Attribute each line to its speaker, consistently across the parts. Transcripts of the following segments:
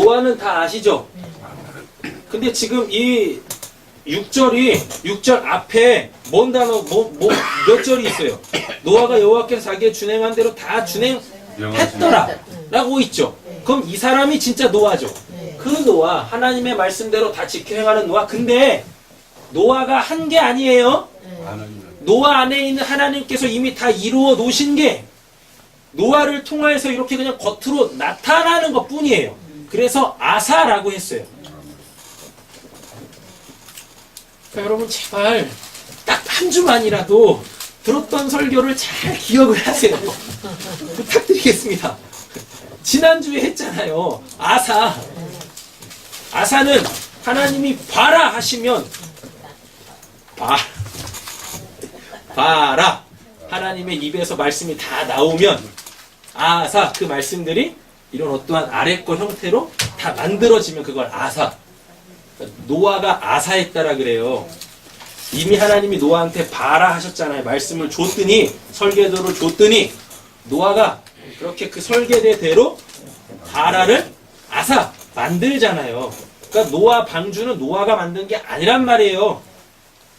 Speaker 1: 노아는 다 아시죠? 근데 지금 이 6절 앞에 뭔 단어, 몇 절이 있어요? 노아가 여호와께서 자기의 준행한 대로 다 준행했더라 라고 있죠. 그럼 이 사람이 진짜 노아죠. 그 노아, 하나님의 말씀대로 다 지켜 행하는 노아. 근데 노아가 한 게 아니에요. 노아 안에 있는 하나님께서 이미 다 이루어 놓으신 게 노아를 통해서 이렇게 그냥 겉으로 나타나는 것 뿐이에요. 그래서 아사라고 했어요. 그러니까 여러분 제발 딱 한 주만이라도 들었던 설교를 잘 기억을 하세요. 부탁드리겠습니다. 지난주에 했잖아요. 아사는 하나님이 봐라 하시면 봐라 하나님의 입에서 말씀이 다 나오면 아사, 그 말씀들이 이런 어떠한 아래거 형태로 다 만들어지면 그걸 아사. 노아가 아사했다라 그래요. 이미 하나님이 노아한테 봐라 하셨잖아요. 말씀을 줬더니, 설계도를 줬더니 노아가 그렇게 그 설계대로 봐라를 아사 만들잖아요. 그러니까 노아 방주는 노아가 만든 게 아니란 말이에요.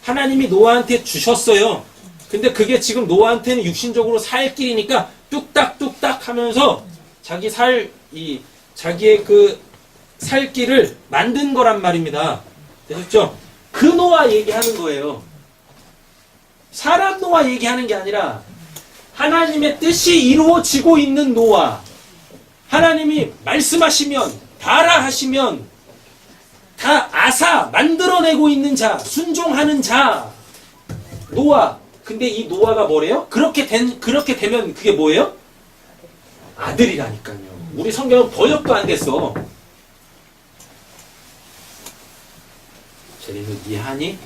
Speaker 1: 하나님이 노아한테 주셨어요. 근데 그게 지금 노아한테는 육신적으로 살 길이니까 뚝딱뚝딱 하면서 자기의 그 살 길을 만든 거란 말입니다. 되셨죠? 그 노아 얘기하는 거예요. 사람 노아 얘기하는 게 아니라 하나님의 뜻이 이루어지고 있는 노아. 하나님이 말씀하시면, 봐라 하시면 다 아사, 만들어내고 있는 자, 순종하는 자, 노아. 근데 이 노아가 뭐래요? 그렇게 되면 그게 뭐예요? 아들이라니까요. 우리 성경은 번역도 안 됐어. 쟤네는 이해하니?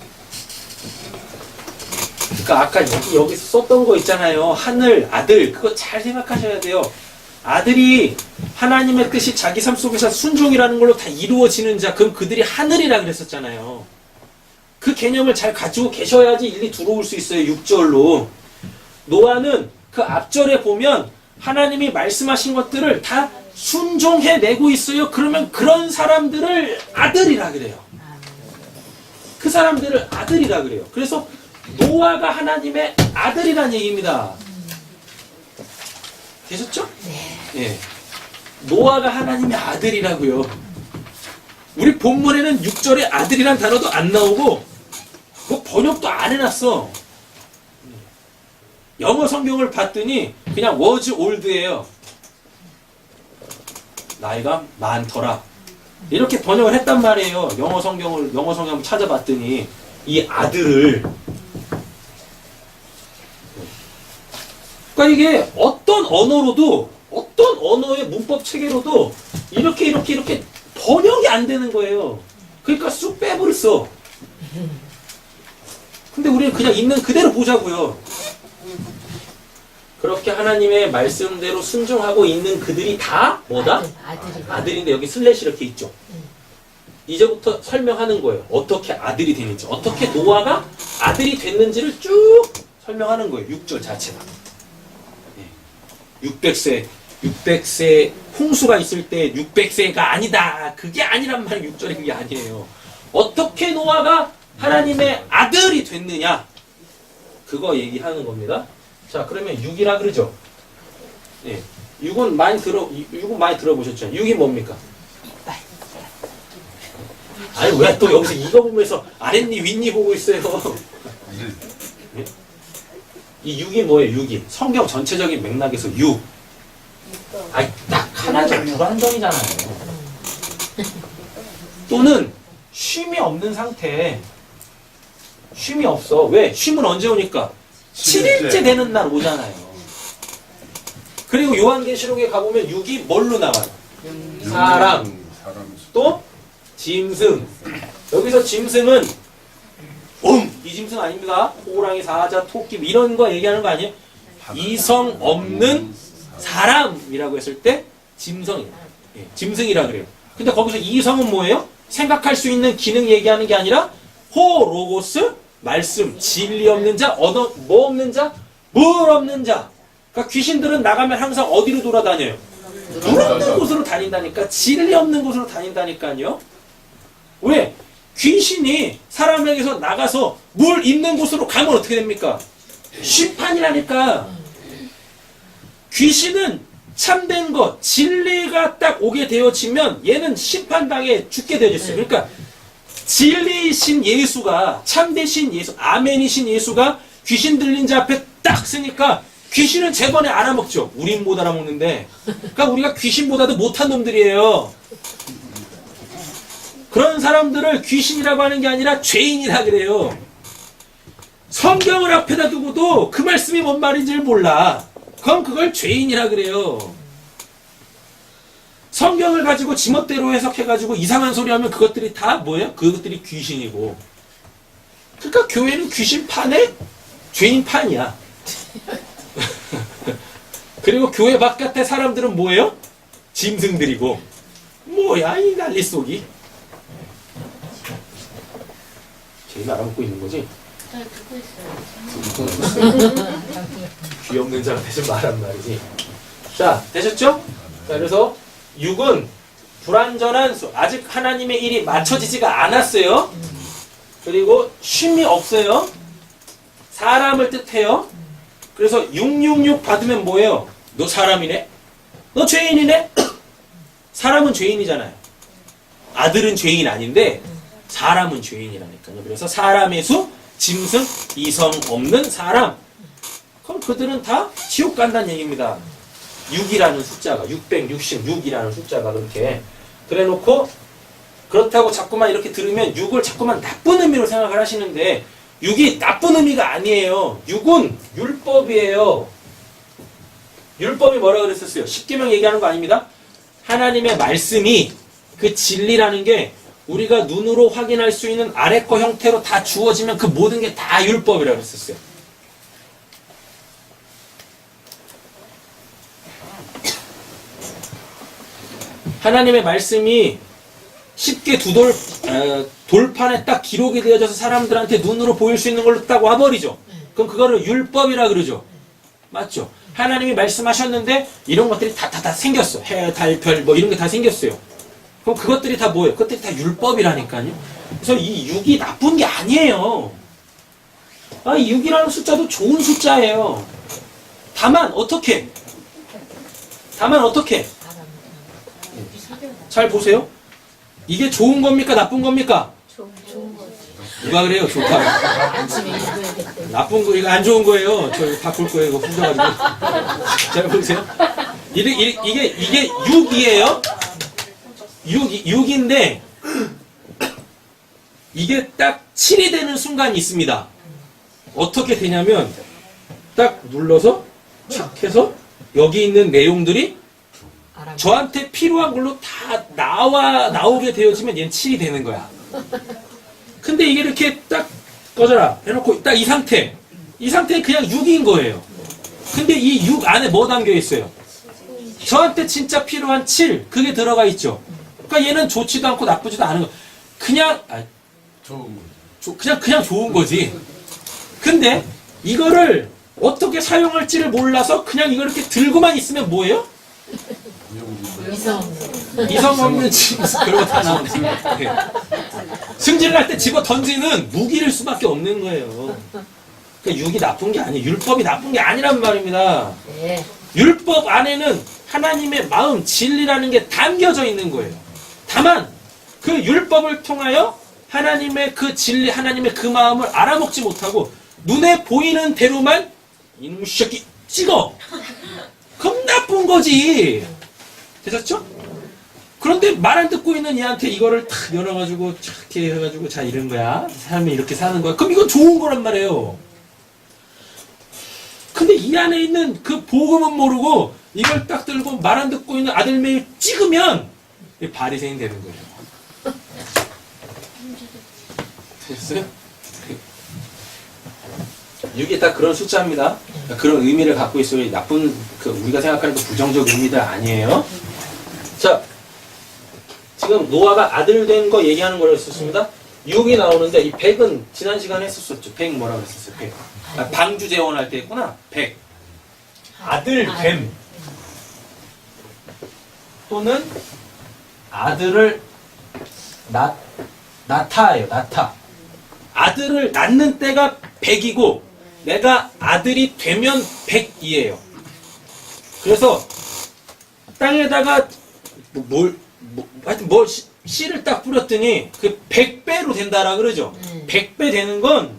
Speaker 1: 그러니까 아까 여기서 썼던 거 있잖아요. 하늘, 아들. 그거 잘 생각하셔야 돼요. 아들이 하나님의 뜻이 자기 삶 속에서 순종이라는 걸로 다 이루어지는 자, 그럼 그들이 하늘이라 그랬었잖아요. 그 개념을 잘 가지고 계셔야지 일리 들어올 수 있어요. 6절로. 노아는 그 앞절에 보면 하나님이 말씀하신 것들을 다 순종해내고 있어요. 그러면 그런 사람들을 아들이라 그래요. 그 사람들을 아들이라 그래요. 그래서 노아가 하나님의 아들이라는 얘기입니다. 되셨죠? 네. 예. 노아가 하나님의 아들이라고요. 우리 본문에는 6절에 아들이란 단어도 안 나오고 뭐 번역도 안 해놨어. 영어 성경을 봤더니 그냥 was old예요. 나이가 많더라. 이렇게 번역을 했단 말이에요. 영어 성경을 찾아봤더니 이 아들을. 그러니까 이게 어떤 언어의 문법 체계로도 이렇게 번역이 안 되는 거예요. 그러니까 쑥 빼버렸어. 근데 우리는 그냥 있는 그대로 보자고요. 그렇게 하나님의 말씀대로 순종하고 있는 그들이 다 뭐다? 아들인데 여기 슬래시 이렇게 있죠. 이제부터 설명하는 거예요. 어떻게 아들이 되는지, 어떻게 노아가 아들이 됐는지를 쭉 설명하는 거예요. 6절 자체가. 600세 홍수가 있을 때 600세가 아니다. 그게 아니란 말이에요. 6절에 그게 아니에요. 어떻게 노아가 하나님의 아들이 됐느냐. 그거 얘기하는 겁니다. 자, 그러면 6이라 그러죠? 네. 6은 많이 들어보셨죠? 6이 뭡니까? 아니, 왜 또 여기서 이거 보면서 아랫니, 윗니 보고 있어요? 네? 이 6이 뭐예요, 6이? 성경 전체적인 맥락에서 6. 아니, 딱 하나죠. 불완전이잖아요. 또는 쉼이 없는 상태. 쉼이 없어. 왜? 쉼은 언제 오니까? 7일째 되는 날 오잖아요. 그리고 요한계시록에 가보면 6이 뭘로 나와요? 사람. 또 짐승. 여기서 짐승은 이 짐승 아닙니다. 호랑이, 사자, 토끼 이런 거 얘기하는 거 아니에요? 이성 없는 사람이라고 했을 때 짐승이라 그래요. 근데 거기서 이성은 뭐예요? 생각할 수 있는 기능 얘기하는 게 아니라 로고스, 말씀, 진리 없는 자, 언어, 뭐 없는 자? 물 없는 자. 그러니까 귀신들은 나가면 항상 어디로 돌아다녀요? 물 없는 곳으로 다닌다니까. 진리 없는 곳으로 다닌다니까요. 왜? 귀신이 사람에게서 나가서 물 있는 곳으로 가면 어떻게 됩니까? 심판이라니까. 귀신은 참된 것, 진리가 딱 오게 되어지면 얘는 심판당해 죽게 되어졌어요. 그러니까 진리이신 예수가, 참되신 예수, 아멘이신 예수가 귀신 들린 자 앞에 딱 쓰니까 귀신은 재번에 알아먹죠. 우린 못 알아먹는데. 그러니까 우리가 귀신보다도 못한 놈들이에요. 그런 사람들을 귀신이라고 하는 게 아니라 죄인이라 그래요. 성경을 앞에다 두고도 그 말씀이 뭔 말인지를 몰라. 그럼 그걸 죄인이라 그래요. 성경을 가지고 지멋대로 해석해가지고 이상한 소리 하면 그것들이 다 뭐예요? 그것들이 귀신이고. 그러니까 교회는 귀신판에 죄인판이야. 그리고 교회 바깥의 사람들은 뭐예요? 짐승들이고. 뭐야 이 난리 속이. 제일 알아먹고 있는 거지?
Speaker 2: 잘 듣고 있어요.
Speaker 1: 귀 없는 자가 대신 말한 말이지. 자, 되셨죠? 자, 그래서 6은 불완전한 수. 아직 하나님의 일이 맞춰지지가 않았어요. 그리고 쉼이 없어요. 사람을 뜻해요. 그래서 666 받으면 뭐예요? 너 사람이네? 너 죄인이네? 사람은 죄인이잖아요. 아들은 죄인 아닌데 사람은 죄인이라니까요. 그래서 사람의 수, 짐승, 이성 없는 사람. 그럼 그들은 다 지옥 간다는 얘기입니다. 6이라는 숫자가, 666이라는 숫자가 그렇게. 그래 놓고, 그렇다고 자꾸만 이렇게 들으면 6을 자꾸만 나쁜 의미로 생각을 하시는데, 6이 나쁜 의미가 아니에요. 6은 율법이에요. 율법이 뭐라 그랬었어요? 십계명 얘기하는 거 아닙니다. 하나님의 말씀이 그 진리라는 게 우리가 눈으로 확인할 수 있는 아래 거 형태로 다 주어지면 그 모든 게 다 율법이라고 했었어요. 하나님의 말씀이 쉽게 돌판에 딱 기록이 되어져서 사람들한테 눈으로 보일 수 있는 걸로 딱 와버리죠. 그럼 그거를 율법이라 그러죠. 맞죠? 하나님이 말씀하셨는데 이런 것들이 다 생겼어. 해, 달, 별 뭐 이런 게 다 생겼어요. 그럼 그것들이 다 뭐예요? 그것들이 다 율법이라니까요. 그래서 이 6이 나쁜 게 아니에요. 이 6이라는 숫자도 좋은 숫자예요. 다만 어떻게? 잘 보세요. 이게 좋은 겁니까? 나쁜 겁니까?
Speaker 2: 좋은 거지.
Speaker 1: 누가 그래요? 좋다. 나쁜 거, 이거 안 좋은 거예요. 저 바꿀 거예요. 이거 풀려가지고. 잘 보세요. 이게 6이에요. 6인데, 이게 딱 7이 되는 순간이 있습니다. 어떻게 되냐면, 딱 눌러서, 착 해서, 여기 있는 내용들이 저한테 필요한 걸로 다 나오게 되어지면 얘는 7이 되는 거야. 근데 이게 이렇게 딱 꺼져라 해놓고 딱 이 상태는 그냥 6인 거예요. 근데 이 6 안에 뭐 담겨 있어요? 저한테 진짜 필요한 7 그게 들어가 있죠. 그러니까 얘는 좋지도 않고 나쁘지도 않은 거. 그냥 그냥 좋은 거지. 근데 이거를 어떻게 사용할지를 몰라서 그냥 이걸 이렇게 들고만 있으면 뭐예요? 이성 없는 짐승 그런 거 다 나오지. 승질날 때 집어 던지는 무기일 수밖에 없는 거예요. 그러니까 6이 나쁜 게 아니에요. 율법이 나쁜 게 아니란 말입니다.
Speaker 2: 네.
Speaker 1: 율법 안에는 하나님의 마음, 진리라는 게 담겨져 있는 거예요. 다만 그 율법을 통하여 하나님의 그 진리, 하나님의 그 마음을 알아먹지 못하고 눈에 보이는 대로만 이놈 새끼 찍어. 그럼 나쁜 거지. 되셨죠? 그런데 말 안 듣고 있는 얘한테 이거를 탁 열어가지고 이렇게 해가지고 자 이런 거야. 사람이 이렇게 사는 거야. 그럼 이건 좋은 거란 말이에요. 근데 이 안에 있는 그 복음은 모르고 이걸 딱 들고 말 안 듣고 있는 아들 매일 찍으면 바리새인 되는 거예요. 됐어요? 이게 딱 그런 숫자입니다. 그런 의미를 갖고 있어요. 나쁜 우리가 생각하는 그 부정적 의미들 아니에요. 자, 지금 노아가 아들 된 거 얘기하는 걸 했었습니다. 6이 나오는데 이 100은 지난 시간에 했었었죠. 100 뭐라고 했었어요? 100. 방주 재혼할 때 했구나. 100. 아들 됨. 또는 아들을 낳다예요. 낳다. 아들을 낳는 때가 100이고 내가 아들이 되면 100이에요. 그래서 땅에다가 하여튼 씨를 딱 뿌렸더니 그 100배로 된다라 그러죠. 100배 되는 건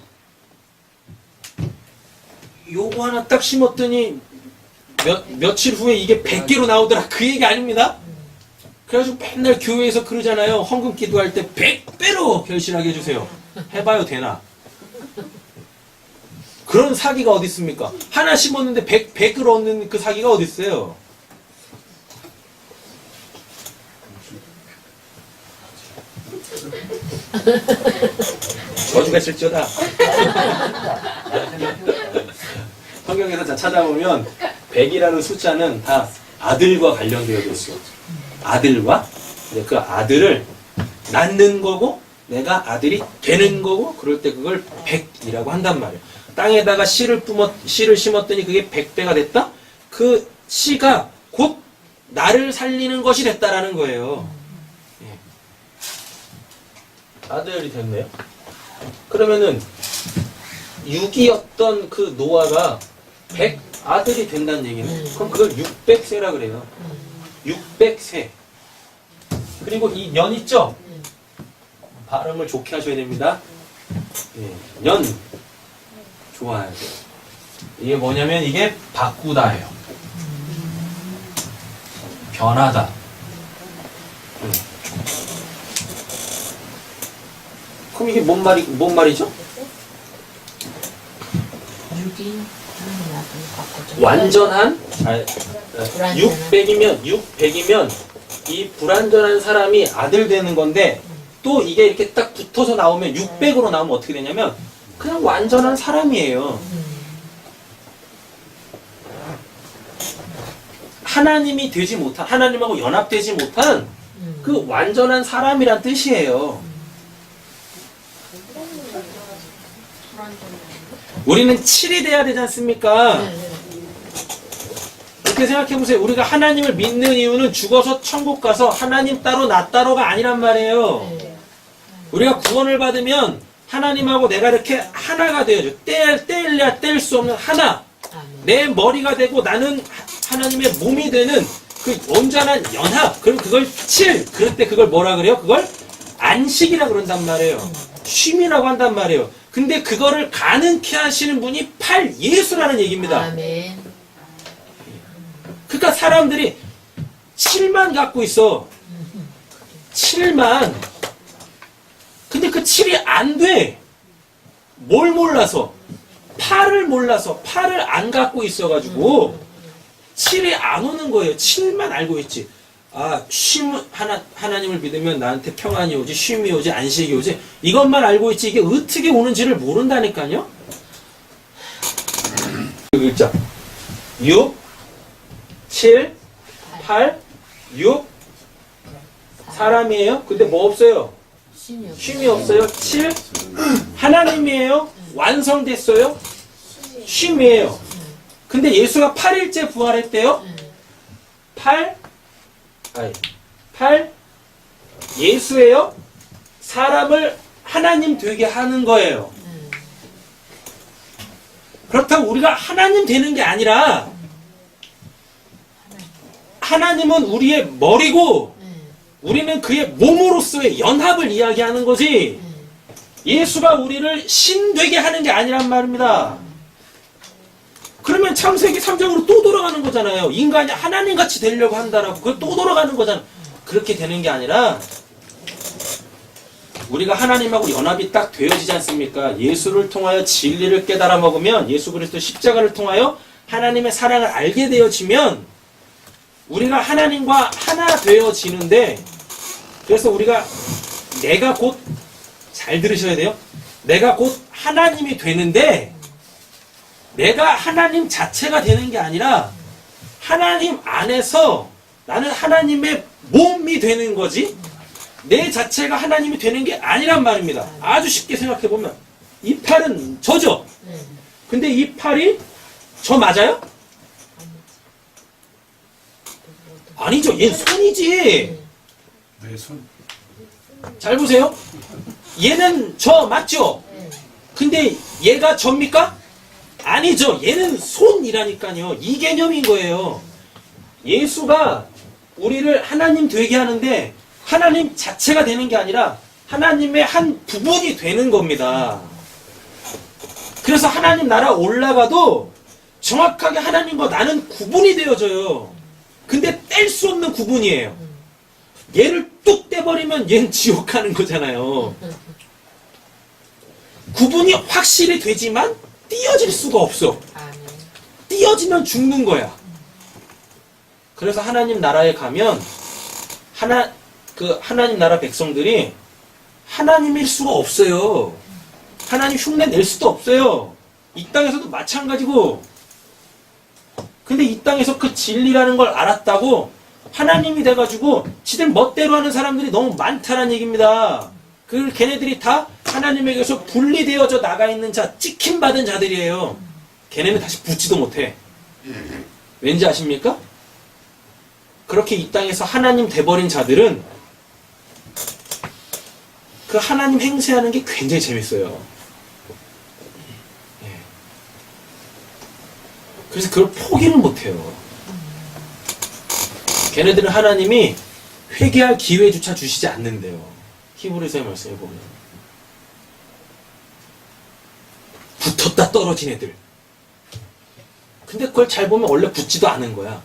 Speaker 1: 요거 하나 딱 심었더니 며칠 후에 이게 100개로 나오더라. 그 얘기 아닙니다. 그래가지고 맨날 교회에서 그러잖아요. 헌금 기도할 때 100배로 결실하게 해주세요. 해봐요 되나? 그런 사기가 어디 있습니까? 하나 심었는데 100을 얻는 그 사기가 어디 있어요? 저주가 실조다. 성경에서 찾아보면 100이라는 숫자는 다 아들과 관련되어 있어. 아들과 그 아들을 낳는 거고 내가 아들이 되는 거고 그럴 때 그걸 100이라고 한단 말이에요. 땅에다가 씨를 심었더니 그게 100배가 됐다? 그 씨가 곧 나를 살리는 것이 됐다라는 거예요. 예. 아들이 됐네요. 그러면은 6이었던 그 노아가 100 아들이 된다는 얘기는 그럼 그걸 600세라 그래요. 600세. 그리고 이 년 있죠? 발음을 좋게 하셔야 됩니다. 예, 년 좋아야 돼요. 이게 뭐냐면 이게 바꾸다예요. 변하다. 그럼 이게 뭔 말이죠? 완전한 600이면 이 불완전한 사람이 아들 되는 건데 또 이게 이렇게 딱 붙어서 나오면 600으로 나오면 어떻게 되냐면 그냥 완전한 사람이에요. 하나님이 되지 못한 하나님하고 연합되지 못한 그 완전한 사람이란 뜻이에요. 우리는 7이 돼야 되지 않습니까? 이렇게 생각해보세요. 우리가 하나님을 믿는 이유는 죽어서 천국 가서 하나님 따로 나 따로가 아니란 말이에요. 우리가 구원을 받으면 하나님하고 내가 이렇게 하나가 되어져. 떼야 뗄 수 없는 하나. 내 머리가 되고 나는 하나님의 몸이 되는 그 온전한 연합. 그럼 그걸 7. 그럴 때 그걸 뭐라 그래요? 그걸 안식이라 그런단 말이에요. 쉼이라고 한단 말이에요. 근데 그거를 가능케 하시는 분이 8 예수라는 얘기입니다.
Speaker 2: 아멘.
Speaker 1: 그러니까 사람들이 7만 갖고 있어. 7만. 근데 그 7이 안 돼. 뭘 몰라서? 8을 몰라서 8을 안 갖고 있어가지고 7이 안 오는 거예요. 7만 알고 있지. 아, 하나님을 믿으면 나한테 평안이 오지, 쉼이 오지, 안식이 오지. 이것만 알고 있지 이게 어떻게 오는지를 모른다니까요. 글자 6 7 8 6 사람이에요. 근데 뭐 없어요? 쉼이 없어요. 7 하나님이에요. 완성됐어요. 쉼이에요. 근데 예수가 8일째 부활했대요. 8 예수예요. 사람을 하나님 되게 하는 거예요. 그렇다고 우리가 하나님 되는 게 아니라 하나님은 우리의 머리고 우리는 그의 몸으로서의 연합을 이야기하는 거지 예수가 우리를 신 되게 하는 게 아니란 말입니다. 그러면 창세기 3장으로 또 돌아가는 거잖아요. 인간이 하나님같이 되려고 한다라고 그걸 또 돌아가는 거잖아. 그렇게 되는 게 아니라 우리가 하나님하고 연합이 딱 되어지지 않습니까? 예수를 통하여 진리를 깨달아 먹으면 예수 그리스도 십자가를 통하여 하나님의 사랑을 알게 되어지면 우리가 하나님과 하나 되어지는데 그래서 우리가 내가 곧 잘 들으셔야 돼요. 내가 곧 하나님이 되는데 내가 하나님 자체가 되는 게 아니라 하나님 안에서 나는 하나님의 몸이 되는 거지 내 자체가 하나님이 되는 게 아니란 말입니다. 아주 쉽게 생각해보면 이 팔은 저죠. 근데 이 팔이 저 맞아요? 아니죠. 얘는 손이지.
Speaker 3: 내 손.
Speaker 1: 잘 보세요. 얘는 저 맞죠? 근데 얘가 접니까? 아니죠. 얘는 손이라니까요. 이 개념인 거예요. 예수가 우리를 하나님 되게 하는데 하나님 자체가 되는 게 아니라 하나님의 한 부분이 되는 겁니다. 그래서 하나님 나라 올라가도 정확하게 하나님과 나는 구분이 되어져요. 근데 뗄 수 없는 구분이에요. 얘를 뚝 떼버리면 얘는 지옥 가는 거잖아요. 구분이 확실히 되지만 띄어질 수가 없어. 띄어지면 죽는 거야. 그래서 하나님 나라에 가면 하나님 나라 백성들이 하나님일 수가 없어요. 하나님 흉내 낼 수도 없어요. 이 땅에서도 마찬가지고. 근데 이 땅에서 그 진리라는 걸 알았다고 하나님이 돼가지고 지들 멋대로 하는 사람들이 너무 많다는 얘기입니다. 걔네들이 다 하나님에게서 분리되어져 나가 있는 자, 찍힘받은 자들이에요. 걔네는 다시 붙지도 못해. 왠지 아십니까? 그렇게 이 땅에서 하나님 돼버린 자들은 그 하나님 행세하는 게 굉장히 재밌어요. 그래서 그걸 포기를 못해요. 걔네들은 하나님이 회개할 기회조차 주시지 않는데요. 히브리서의 말씀에 보면 붙었다 떨어진 애들. 근데 그걸 잘 보면 원래 붙지도 않은 거야.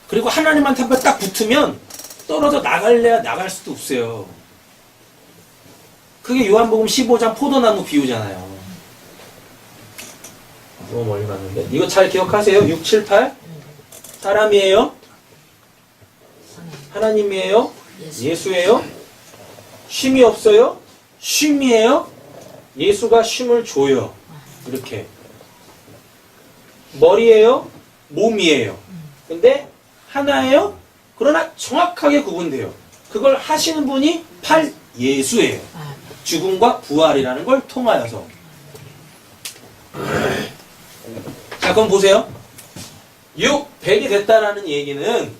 Speaker 1: 그리고 하나님한테 한번 딱 붙으면 떨어져 나갈래야 나갈 수도 없어요. 그게 요한복음 15장 포도나무 비유잖아요. 너무 멀리 갔는데 이거 잘 기억하세요. 6, 7, 8 사람이에요? 하나님이에요? 예수예요? 쉼이 없어요? 쉼이에요? 예수가 쉼을 줘요. 이렇게 머리예요? 몸이에요. 근데 하나예요? 그러나 정확하게 구분돼요. 그걸 하시는 분이 예수예요. 죽음과 부활이라는 걸 통하여서. 자, 그럼 보세요. 100이 됐다라는 얘기는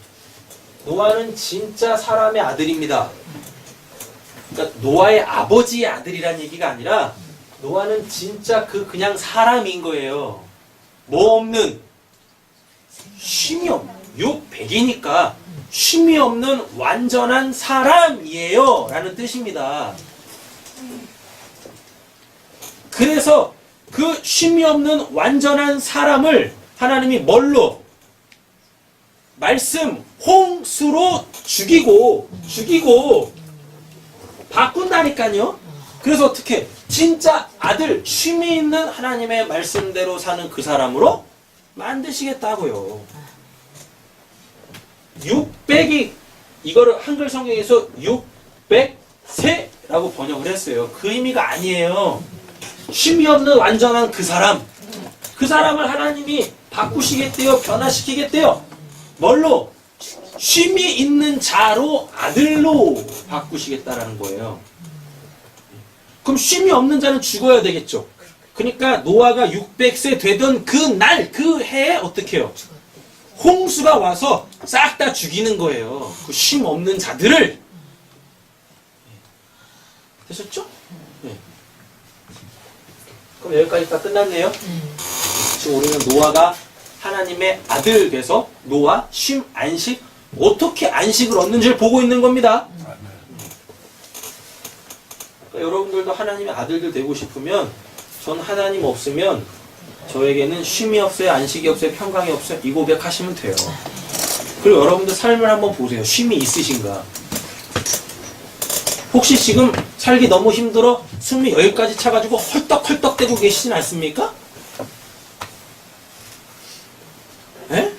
Speaker 1: 노아는 진짜 사람의 아들입니다. 그러니까 노아의 아버지의 아들이란 얘기가 아니라 노아는 진짜 그냥 사람인 거예요. 뭐 없는 쉼이 없는 100이니까 쉼이 없는 완전한 사람이에요 라는 뜻입니다. 그래서 그 쉼이 없는 완전한 사람을 하나님이 뭘로? 말씀, 홍수로 죽이고 바꾼다니까요. 그래서 어떻게? 진짜 아들, 쉼이 있는 하나님의 말씀대로 사는 그 사람으로 만드시겠다고요. 600이 이거를 한글 성경에서 600세라고 번역을 했어요. 그 의미가 아니에요. 쉼이 없는 완전한 그 사람을 하나님이 바꾸시겠대요. 변화시키겠대요. 뭘로? 쉼이 있는 자로 아들로 바꾸시겠다라는 거예요. 그럼 쉼이 없는 자는 죽어야 되겠죠. 그러니까 노아가 600세 되던 그 날, 그 해에 어떻게 해요? 홍수가 와서 싹 다 죽이는 거예요. 그 쉼 없는 자들을. 되셨죠? 네. 그럼 여기까지 다 끝났네요. 지금 우리는 노아가 하나님의 아들 돼서 노아, 쉼, 안식, 어떻게 안식을 얻는지를 보고 있는 겁니다. 그러니까 여러분들도 하나님의 아들들 되고 싶으면 전 하나님 없으면 저에게는 쉼이 없어요, 안식이 없어요, 평강이 없어요. 이 고백하시면 돼요. 그리고 여러분들 삶을 한번 보세요. 쉼이 있으신가? 혹시 지금 살기 너무 힘들어 숨이 여기까지 차가지고 헐떡헐떡대고 계시진 않습니까? 에?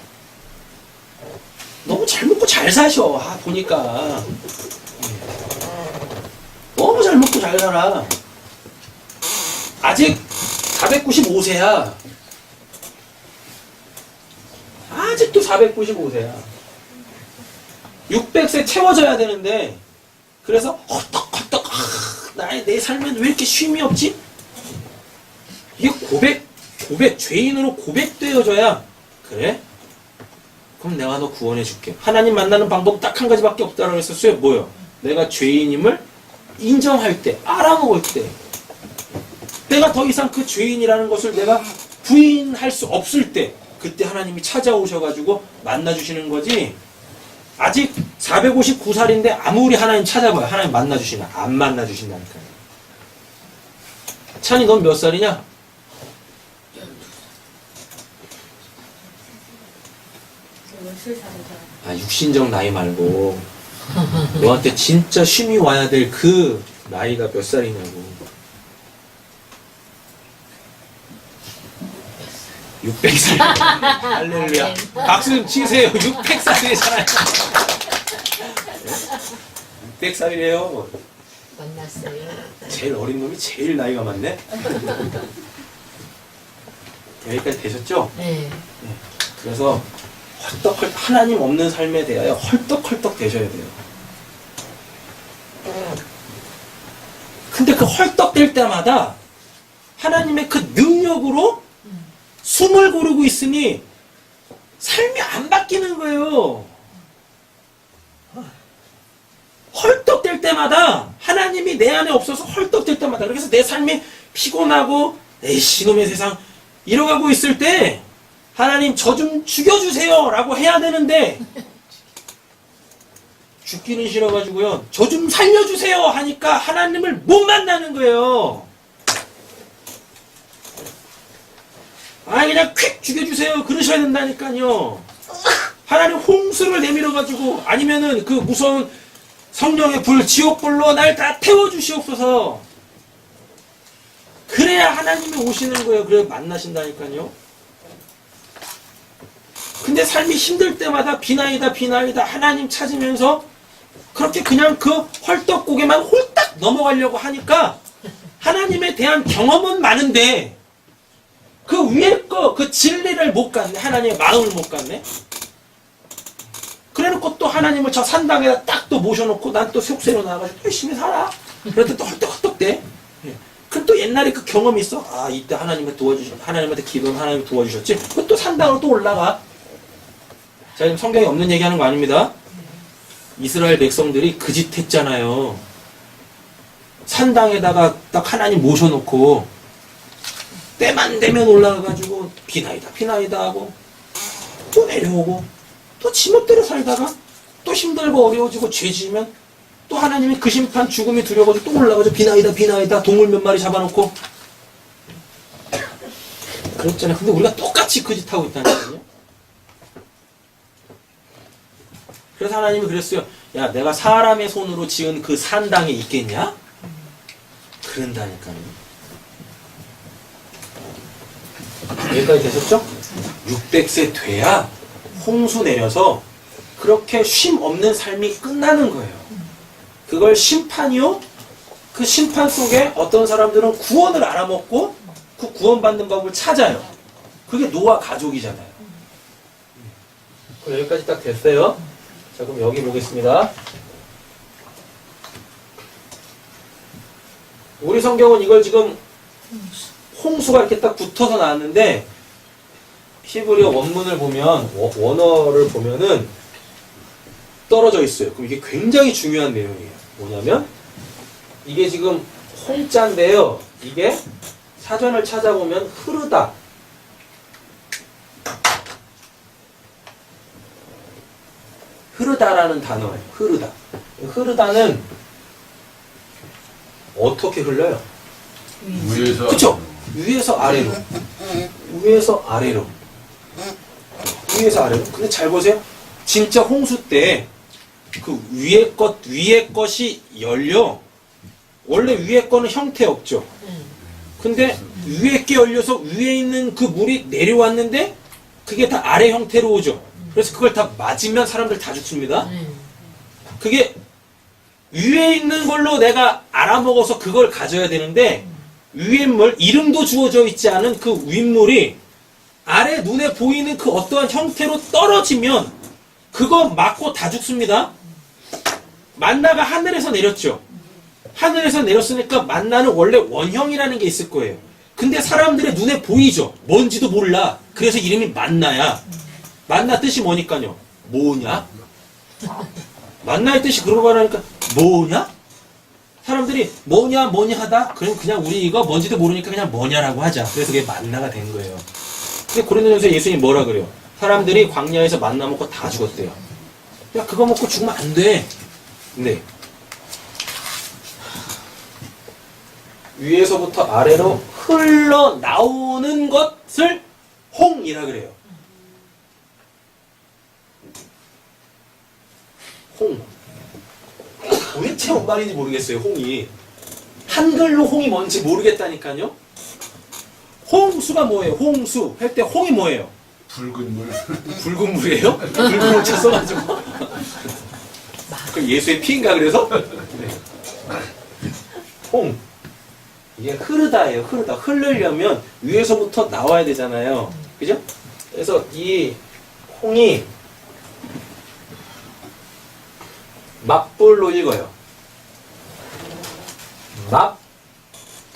Speaker 1: 너무 잘 먹고 잘 사셔. 보니까 너무 잘 먹고 잘 살아. 아직 495세야. 아직도 495세야. 600세 채워져야 되는데 그래서 헐떡헐떡 내 삶엔 왜 이렇게 쉼이 없지? 이게 고백 죄인으로 고백되어져야 그래? 그럼 내가 너 구원해 줄게. 하나님 만나는 방법 딱 한 가지밖에 없다고 했었어요. 뭐요? 내가 죄인임을 인정할 때, 알아먹을 때, 내가 더 이상 그 죄인이라는 것을 내가 부인할 수 없을 때, 그때 하나님이 찾아오셔가지고 만나주시는 거지. 아직 459살인데 아무리 하나님 찾아봐요. 하나님 만나주시나? 안 만나주신다니까요. 찬이 넌 몇 살이냐? 아, 육신적 나이 말고 너한테 진짜 쉼이 와야 될 그 나이가 몇 살이냐고. 600살. 할렐루야. 박수 좀 치세요. 600살이잖아요. 600살이래요.
Speaker 2: 만났어요.
Speaker 1: 제일 어린 놈이 제일 나이가 많네. 여기까지 되셨죠?
Speaker 2: 네.
Speaker 1: 그래서 하나님 없는 삶에 대하여 헐떡헐떡 되셔야 돼요. 근데 그 헐떡될 때마다 하나님의 그 능력으로 숨을 고르고 있으니 삶이 안 바뀌는 거예요. 헐떡될 때마다 하나님이 내 안에 없어서 헐떡될 때마다, 그래서 내 삶이 피곤하고 에이씨 이놈의 세상 이러가고 있을 때 하나님 저 좀 죽여주세요 라고 해야 되는데 죽기는 싫어가지고요 저 좀 살려주세요 하니까 하나님을 못 만나는 거예요. 아 그냥 퀵 죽여주세요 그러셔야 된다니까요. 하나님 홍수를 내밀어가지고 아니면은 그 무서운 성령의 불 지옥불로 날 다 태워주시옵소서. 그래야 하나님이 오시는 거예요. 그래야 만나신다니까요. 근데 삶이 힘들 때마다 비나이다 하나님 찾으면서 그렇게 그냥 그 헐떡고개만 홀딱 넘어가려고 하니까 하나님에 대한 경험은 많은데 그 위에 거, 그 진리를 못 갔네. 하나님의 마음을 못 갔네. 그래놓고 또 하나님을 저 산당에다 딱 또 모셔놓고 난 또 속세로 나가가지고 열심히 살아. 그래도 또 헐떡헐떡 돼. 그럼 또 옛날에 그 경험이 있어. 아 이때 하나님한테 기도하면 하나님이 도와주셨지. 그럼 또 산당으로 또 올라가. 자 지금 성경에 없는 얘기하는 거 아닙니다. 이스라엘 백성들이 그 짓 했잖아요. 산당에다가 딱 하나님 모셔놓고 때만 되면 올라가가지고 비나이다 하고 또 내려오고 또 지멋대로 살다가 또 힘들고 어려워지고 죄 지으면 또 하나님이 그 심판 죽음이 두려워가지고 또 올라가서 비나이다 동물 몇 마리 잡아놓고 그랬잖아요. 근데 우리가 똑같이 그 짓 하고 있다니까요. 그래서 하나님이 그랬어요. 야 내가 사람의 손으로 지은 그 산당에 있겠냐? 그런다니까요. 여기까지 되셨죠? 600세 돼야 홍수 내려서 그렇게 쉼 없는 삶이 끝나는 거예요. 그걸 심판이요. 그 심판 속에 어떤 사람들은 구원을 알아먹고 그 구원받는 법을 찾아요. 그게 노아 가족이잖아요. 그럼 여기까지 딱 됐어요. 자 그럼 여기 보겠습니다. 우리 성경은 이걸 지금 홍수가 이렇게 딱 붙어서 나왔는데 히브리어 원문을 보면 원어를 보면은 떨어져 있어요. 그럼 이게 굉장히 중요한 내용이에요. 뭐냐면 이게 지금 홍자인데요. 이게 사전을 찾아보면 흐르다. 흐르다라는 단어예요. 흐르다. 흐르다는 어떻게 흘러요?
Speaker 3: 위에서
Speaker 1: 그쵸? 위에서 아래로. 위에서 아래로. 위에서 아래로. 근데 잘 보세요. 진짜 홍수 때 그 위에 것이 열려. 원래 위에 거는 형태 없죠. 근데 위에 게 열려서 위에 있는 그 물이 내려왔는데 그게 다 아래 형태로 오죠. 그래서 그걸 다 맞으면 사람들 다 죽습니다. 그게 위에 있는 걸로 내가 알아먹어서 그걸 가져야 되는데 위에 물, 이름도 주어져 있지 않은 그 윗물이 아래 눈에 보이는 그 어떠한 형태로 떨어지면 그거 맞고 다 죽습니다. 만나가 하늘에서 내렸죠. 하늘에서 내렸으니까 만나는 원래 원형이라는 게 있을 거예요. 근데 사람들의 눈에 보이죠. 뭔지도 몰라. 그래서 이름이 만나야. 만나 뜻이 뭐니까요? 뭐냐? 만나의 뜻이 그러고 말하니까 뭐냐? 사람들이 뭐냐 하다? 그럼 그냥 우리 이거 뭔지도 모르니까 그냥 뭐냐라고 하자. 그래서 그게 만나가 된 거예요. 근데 고린도전서에 예수님이 뭐라 그래요? 사람들이 광야에서 만나 먹고 다 죽었대요. 야, 그거 먹고 죽으면 안 돼. 네. 위에서부터 아래로 흘러나오는 것을 홍이라 그래요. 홍. 도대체 뭔 말인지 모르겠어요, 홍이. 한글로 홍이 뭔지 모르겠다니까요. 홍수가 뭐예요? 홍수. 할 때 홍이 뭐예요?
Speaker 3: 붉은 물.
Speaker 1: 붉은 물이에요? 붉은 물차 써가지고. 그 예수의 피인가 그래서? 네. 홍. 이게 흐르다예요. 흐르다. 흐르려면 위에서부터 나와야 되잖아요. 그죠? 그래서 이 홍이 맞불로 읽어요.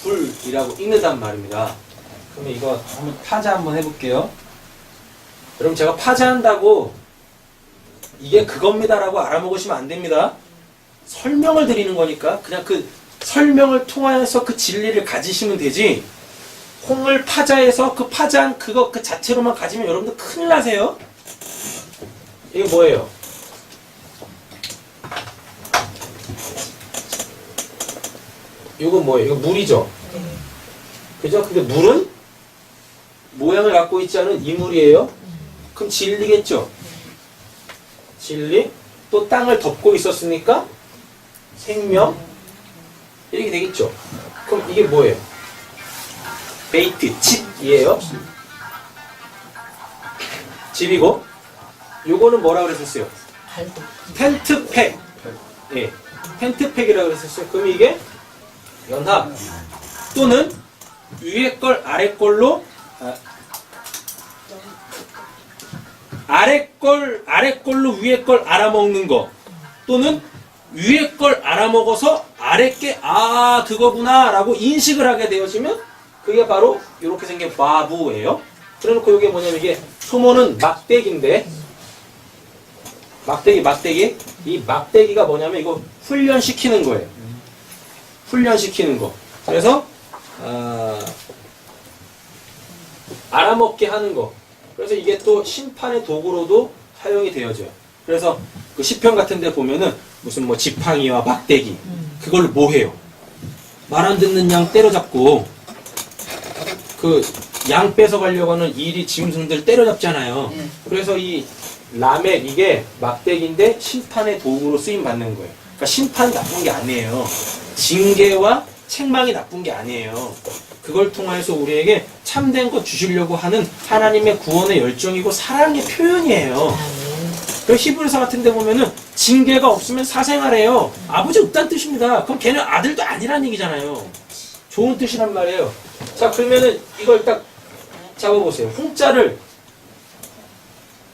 Speaker 1: 맞불이라고 읽는단 말입니다. 그러면 이거 한번 파자 한번 해볼게요. 여러분 제가 파자한다고 이게 그겁니다라고 알아먹으시면 안 됩니다. 설명을 드리는 거니까 그냥 그 설명을 통해서 그 진리를 가지시면 되지. 홍을 파자해서 그 파자한 그거 그 자체로만 가지면 여러분들 큰일 나세요. 이게 뭐예요? 이거 뭐예요? 이거 물이죠? 그죠? 근데 물은 모양을 갖고 있지 않은 이물이에요. 그럼 진리겠죠? 진리. 또 땅을 덮고 있었으니까 생명. 이렇게 되겠죠? 그럼 이게 뭐예요? 베이트, 집이에요. 집이고 요거는 뭐라 그랬었어요? 텐트팩. 예, 텐트팩이라고 그랬었어요. 그럼 이게 연합 또는 위에 걸 아래 걸로 아래 걸로 위에 걸 알아먹는 거 또는 위에 걸 알아먹어서 아래 게 그거구나 라고 인식을 하게 되어지면 그게 바로 이렇게 생긴 바부예요. 그래놓고 이게 뭐냐면 이게 소모는 막대기인데 막대기 이 막대기가 뭐냐면 이거 훈련시키는 거예요. 훈련시키는 거. 그래서 알아먹게 하는 거. 그래서 이게 또 심판의 도구로도 사용이 되어져요. 그래서 그 시편 같은 데 보면은 무슨 뭐 지팡이와 막대기 그걸로 뭐 해요? 말 안 듣는 양 때려잡고 그 양 뺏어가려고 하는 이리 짐승들 때려잡잖아요. 그래서 이 라멕 이게 막대기인데 심판의 도구로 쓰임 받는 거예요. 그러니까 심판이 나쁜 게 아니에요. 징계와 책망이 나쁜 게 아니에요. 그걸 통해서 우리에게 참된 것 주시려고 하는 하나님의 구원의 열정이고 사랑의 표현이에요. 그 히브리서 같은 데 보면은 징계가 없으면 사생아래요. 아버지 없다는 뜻입니다. 그럼 걔는 아들도 아니란 얘기잖아요. 좋은 뜻이란 말이에요. 자, 그러면은 이걸 딱 잡아보세요. 홍자를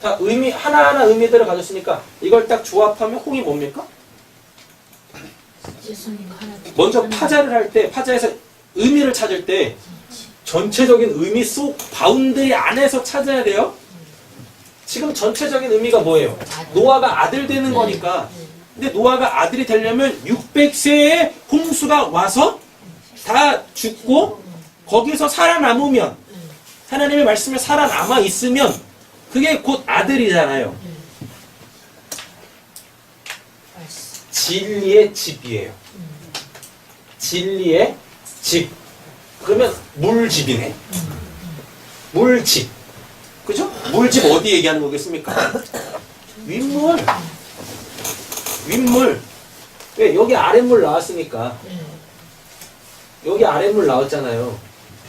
Speaker 1: 다 의미, 하나하나 의미들을 가졌으니까 이걸 딱 조합하면 홍이 뭡니까? 먼저 파자를 할 때, 파자에서 의미를 찾을 때 전체적인 의미 속 바운드리 안에서 찾아야 돼요. 지금 전체적인 의미가 뭐예요? 노아가 아들 되는 거니까. 근데 노아가 아들이 되려면 600세에 홍수가 와서 다 죽고 거기서 살아남으면 하나님의 말씀에 살아남아 있으면 그게 곧 아들이잖아요. 진리의 집이에요. 진리의 집. 그러면 물집이네. 물집. 그죠? 물집 어디 얘기하는 거겠습니까? 윗물. 윗물. 왜? 여기 아랫물 나왔으니까. 여기 아랫물 나왔잖아요.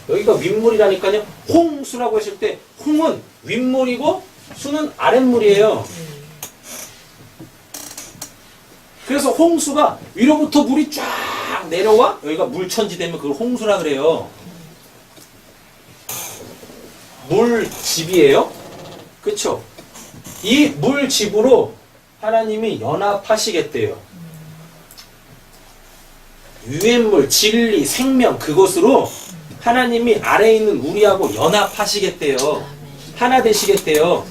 Speaker 1: 여기가 윗물이라니까요. 홍수라고 했을 때 홍은 윗물이고 수는 아랫물이에요. 그래서 홍수가 위로부터 물이 쫙 내려와 여기가 물천지 되면 그걸 홍수라 그래요. 물집이에요. 그쵸? 이 물집으로 하나님이 연합하시겠대요. 유엔물, 진리, 생명 그것으로 하나님이 아래에 있는 우리하고 연합하시겠대요. 하나 되시겠대요.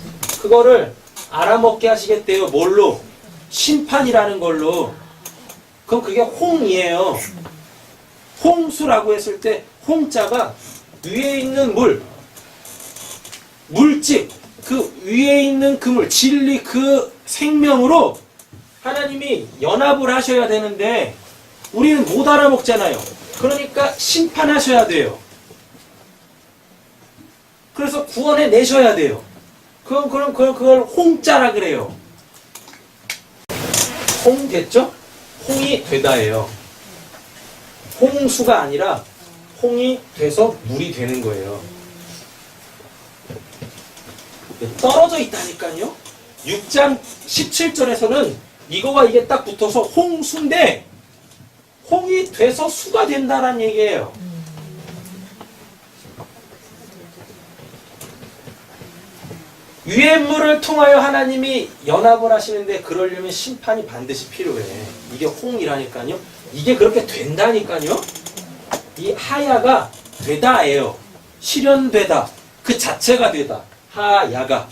Speaker 1: 그거를 알아먹게 하시겠대요. 뭘로? 심판이라는 걸로. 그럼 그게 홍이에요. 홍수라고 했을 때 홍자가 위에 있는 물집, 그 위에 있는 그물, 진리 그 생명으로 하나님이 연합을 하셔야 되는데 우리는 못 알아먹잖아요. 그러니까 심판하셔야 돼요. 그래서 구원해 내셔야 돼요. 그걸 홍자라 그래요. 홍 됐죠? 홍이 되다예요. 홍수가 아니라 홍이 돼서 물이 되는 거예요. 떨어져 있다니까요. 6장 17절에서는 이거와 이게 딱 붙어서 홍수인데 홍이 돼서 수가 된다는 얘기예요. 위의 물을 통하여 하나님이 연합을 하시는데 그러려면 심판이 반드시 필요해. 이게 홍이라니까요. 이게 그렇게 된다니까요. 이 하야가 되다예요. 실현되다. 그 자체가 되다. 하야가.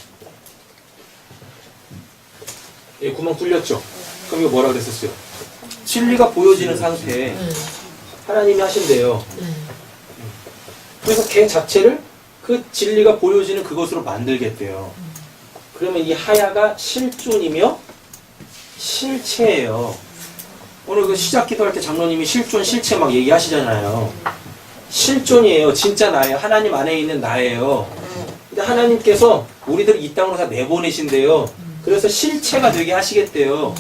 Speaker 1: 예, 구멍 뚫렸죠? 그럼 이거 뭐라 그랬었어요? 진리가 보여지는 상태에 하나님이 하신대요. 그래서 걔 자체를 그 진리가 보여지는 그것으로 만들겠대요. 그러면 이 하야가 실존이며 실체예요. 오늘 그 시작 기도할 때 장로님이 실존, 실체 막 얘기하시잖아요. 실존이에요. 진짜 나예요. 하나님 안에 있는 나예요. 근데 하나님께서 우리들 이 땅으로 다 내보내신대요. 그래서 실체가 되게 하시겠대요.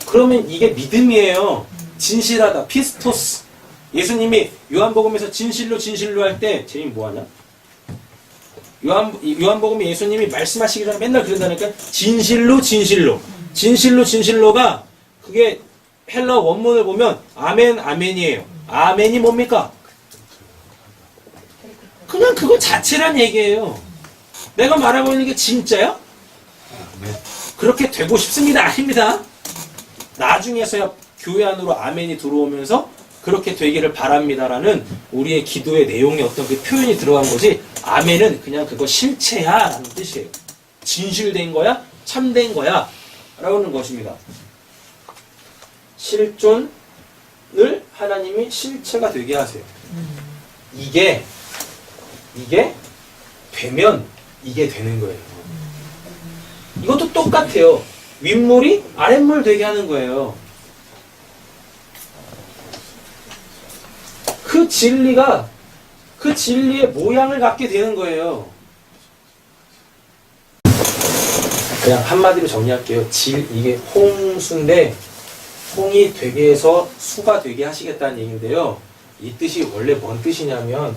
Speaker 1: 그러면 이게 믿음이에요. 진실하다. 피스토스. 예수님이 요한복음에서 진실로 할 때 제임 뭐하냐? 요한복음에 예수님이 말씀하시기 전에 맨날 그런다니까 진실로가 그게 헬라 원문을 보면 아멘 아멘이에요. 아멘이 뭡니까? 그냥 그거 자체란 얘기예요. 내가 말하고 있는 게 진짜야? 그렇게 되고 싶습니다. 아닙니다. 나중에서야 교회 안으로 아멘이 들어오면서 그렇게 되기를 바랍니다라는 우리의 기도의 내용의 어떤 그 표현이 들어간 거지. 아멘은 그냥 그거 실체야 라는 뜻이에요. 진실된 거야? 참된 거야? 라는 것입니다. 실존을 하나님이 실체가 되게 하세요. 이게 되면 이게 되는 거예요. 이것도 똑같아요. 윗물이 아랫물 되게 하는 거예요. 그 진리가 그 진리의 모양을 갖게 되는 거예요. 그냥 한마디로 정리할게요. 이게 홍수인데 홍이 되게 해서 수가 되게 하시겠다는 얘기인데요. 이 뜻이 원래 뭔 뜻이냐면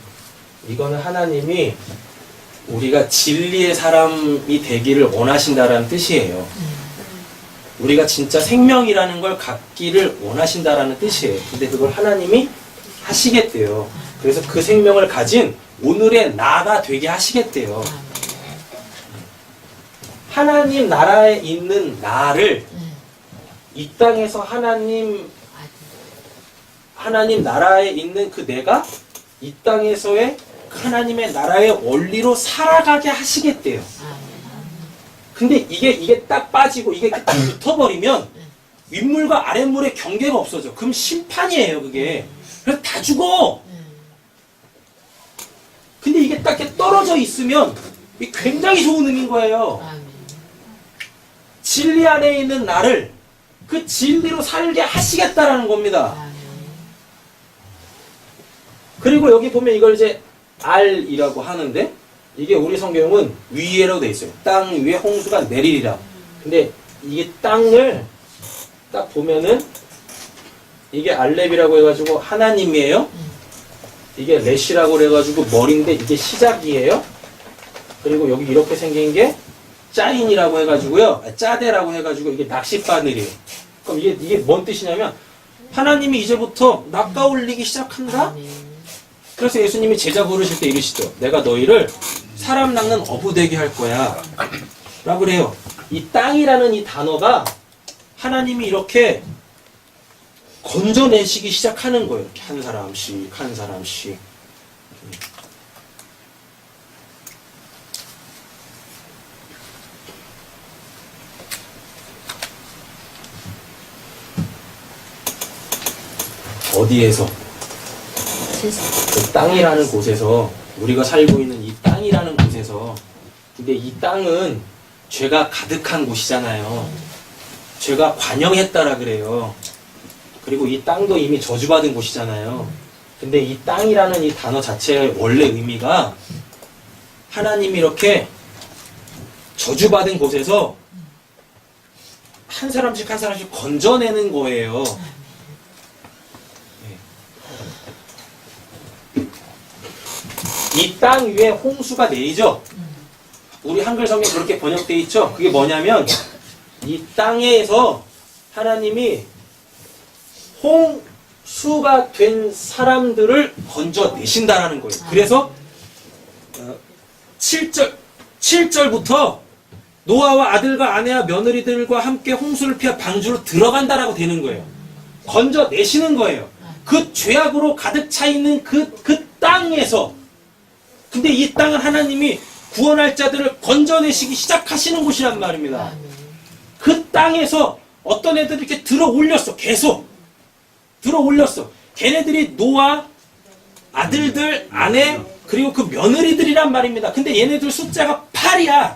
Speaker 1: 이거는 하나님이 우리가 진리의 사람이 되기를 원하신다라는 뜻이에요. 우리가 진짜 생명이라는 걸 갖기를 원하신다라는 뜻이에요. 근데 그걸 하나님이 하시겠대요. 그래서 그 생명을 가진 오늘의 나가 되게 하시겠대요. 하나님 나라에 있는 나를 이 땅에서 하나님 나라에 있는 그 내가 이 땅에서의 하나님의 나라의 원리로 살아가게 하시겠대요. 근데 이게 딱 빠지고 이게 딱 붙어버리면 윗물과 아랫물의 경계가 없어져. 그럼 심판이에요, 그게. 그래서 다 죽어. 근데 이게 딱 이렇게 떨어져 있으면 이게 굉장히 좋은 의미인 거예요. 진리 안에 있는 나를 그 진리로 살게 하시겠다라는 겁니다. 그리고 여기 보면 이걸 이제 알이라고 하는데 이게 우리 성경은 위에라고 돼 있어요. 땅 위에 홍수가 내리리라. 근데 이게 땅을 딱 보면은 이게 알렙이라고 해가지고 하나님이에요. 이게 렛이라고 해가지고 머리인데 이게 시작이에요. 그리고 여기 이렇게 생긴 게 짜인이라고 해가지고요. 짜대라고 해가지고 이게 낚싯바늘이에요. 그럼 이게 뭔 뜻이냐면 하나님이 이제부터 낚아올리기 시작한다? 그래서 예수님이 제자 부르실 때 이러시죠. 내가 너희를 사람 낚는 어부되게 할 거야. 라고 그래요. 이 땅이라는 이 단어가 하나님이 이렇게 건져내시기 시작하는 거예요. 이렇게 한 사람씩. 어디에서?
Speaker 2: 세상.
Speaker 1: 그 땅이라는 곳에서, 우리가 살고 있는 이 땅이라는 곳에서. 근데 이 땅은 죄가 가득한 곳이잖아요. 죄가 관영했다라 그래요. 그리고 이 땅도 이미 저주받은 곳이잖아요. 근데 이 땅이라는 이 단어 자체의 원래 의미가 하나님이 이렇게 저주받은 곳에서 한 사람씩 한 사람씩 건져내는 거예요. 이 땅 위에 홍수가 내리죠. 우리 한글 성경 그렇게 번역되어 있죠. 그게 뭐냐면 이 땅에서 하나님이 홍수가 된 사람들을 건져내신다라는 거예요. 그래서 7절부터 노아와 아들과 아내와 며느리들과 함께 홍수를 피해 방주로 들어간다라고 되는 거예요. 건져내시는 거예요. 그 죄악으로 가득 차 있는 그 땅에서. 근데 이 땅은 하나님이 구원할 자들을 건져내시기 시작하시는 곳이란 말입니다. 그 땅에서 어떤 애들이 이렇게 들어 올렸어. 계속 들어 올렸어. 걔네들이 노아, 아들들, 아내, 그리고 그 며느리들이란 말입니다. 근데 얘네들 숫자가 8이야.